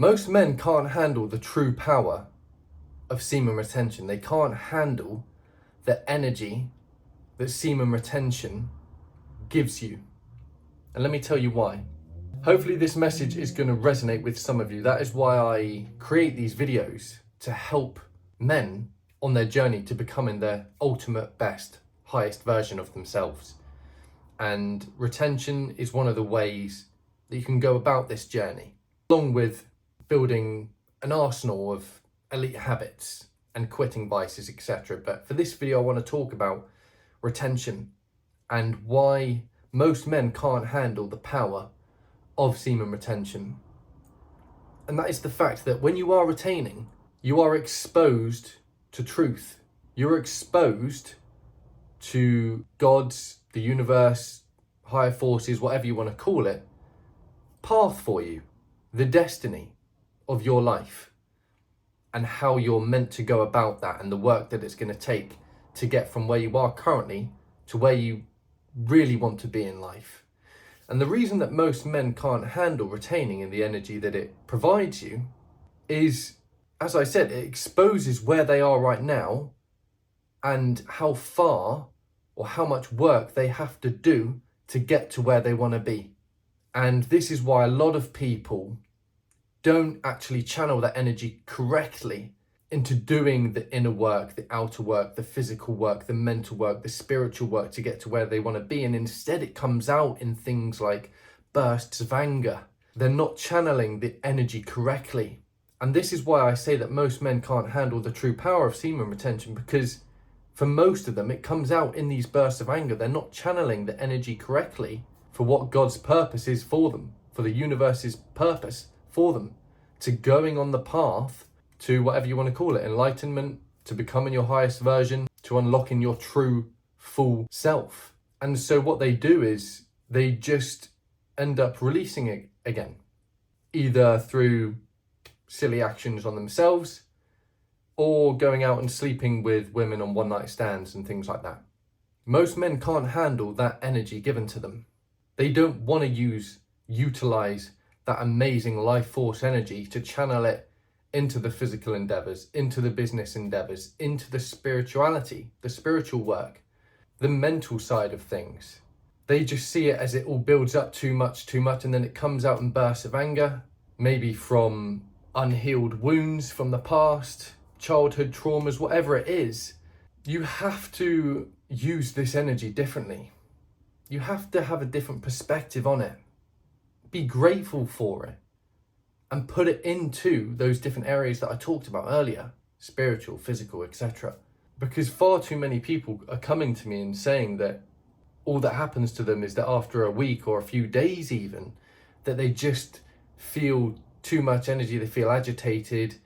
Most men can't handle the true power of semen retention. They can't handle the energy that semen retention gives you. And let me tell you why. Hopefully this message is going to resonate with some of you. That is why I create these videos, to help men on their journey to becoming their ultimate best, highest version of themselves. And retention is one of the ways that you can go about this journey, along with building an arsenal of elite habits and quitting vices, etc. But for this video, I want to talk about retention and why most men can't handle the power of semen retention. And that is the fact that when you are retaining, you are exposed to truth. You're exposed to God's, the universe, higher forces, whatever you want to call it, path for you, the destiny of your life, and how you're meant to go about that, and the work that it's going to take to get from where you are currently to where you really want to be in life. And the reason that most men can't handle retaining in the energy that it provides you is, as I said, it exposes where they are right now and how far or how much work they have to do to get to where they want to be. And this is why a lot of people don't actually channel that energy correctly into doing the inner work, the outer work, the physical work, the mental work, the spiritual work to get to where they want to be. And instead it comes out in things like bursts of anger. They're not channeling the energy correctly. And this is why I say that most men can't handle the true power of semen retention, because for most of them, it comes out in these bursts of anger. They're not channeling the energy correctly for what God's purpose is for them, for the universe's purpose for them, to going on the path to whatever you want to call it, enlightenment, to becoming your highest version, to unlocking your true full self. And so what they do is they just end up releasing it again, either through silly actions on themselves or going out and sleeping with women on one night stands and things like that. Most men can't handle that energy given to them. They don't want to utilize that amazing life force energy to channel it into the physical endeavors, into the business endeavors, into the spirituality, the spiritual work, the mental side of things. They just see it as it all builds up too much, and then it comes out in bursts of anger, maybe from unhealed wounds from the past, childhood traumas, whatever it is. You have to use this energy differently. You have to have a different perspective on it. Be grateful for it and put it into those different areas that I talked about earlier, spiritual, physical, etc. Because far too many people are coming to me and saying that all that happens to them is that after a week or a few days even, that they just feel too much energy, they feel agitated,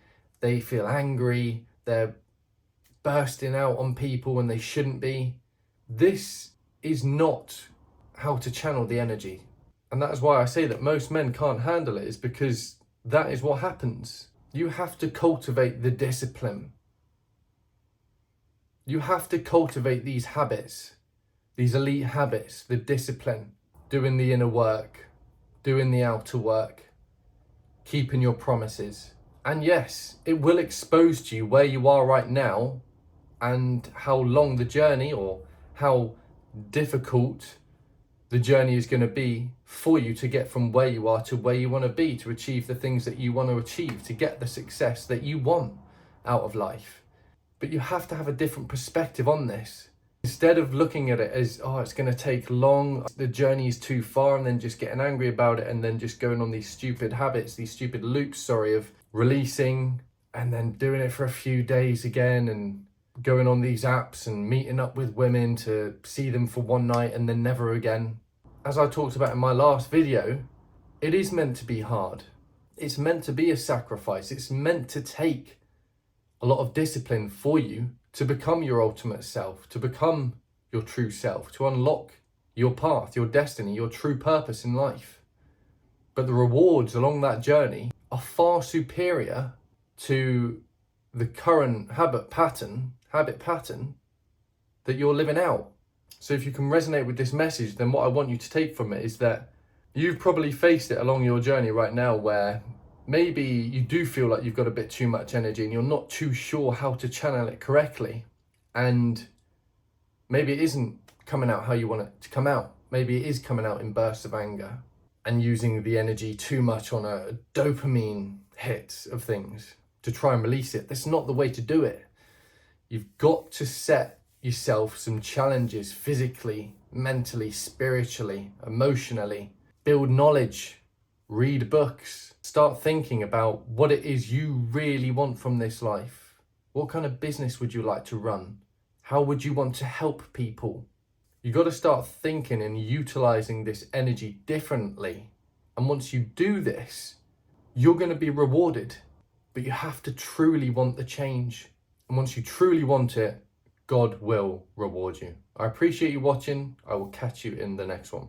they feel angry, they're bursting out on people when they shouldn't be. This is not how to channel the energy. And that is why I say that most men can't handle it, is because that is what happens. You have to cultivate the discipline. You have to cultivate these habits, these elite habits, the discipline, doing the inner work, doing the outer work, keeping your promises. And yes, it will expose to you where you are right now and how long the journey, or how difficult the journey is going to be for you to get from where you are to where you want to be, to achieve the things that you want to achieve, to get the success that you want out of life. But you have to have a different perspective on this. Instead of looking at it as, oh, it's going to take long, the journey is too far, and then just getting angry about it, and then just going on these stupid habits, these stupid loops, of releasing and then doing it for a few days again, and going on these apps and meeting up with women to see them for one night and then never again. As I talked about in my last video, it is meant to be hard. It's meant to be a sacrifice. It's meant to take a lot of discipline for you to become your ultimate self, to become your true self, to unlock your path, your destiny, your true purpose in life. But the rewards along that journey are far superior to the current habit pattern that you're living out. So if you can resonate with this message, then what I want you to take from it is that you've probably faced it along your journey right now, where maybe you do feel like you've got a bit too much energy and you're not too sure how to channel it correctly. And maybe it isn't coming out how you want it to come out. Maybe it is coming out in bursts of anger and using the energy too much on a dopamine hit of things to try and release it. That's not the way to do it. You've got to set yourself some challenges physically, mentally, spiritually, emotionally. Build knowledge, read books, start thinking about what it is you really want from this life. What kind of business would you like to run? How would you want to help people? You got to start thinking and utilizing this energy differently. And once you do this, you're going to be rewarded, but you have to truly want the change. And once you truly want it, God will reward you. I appreciate you watching. I will catch you in the next one.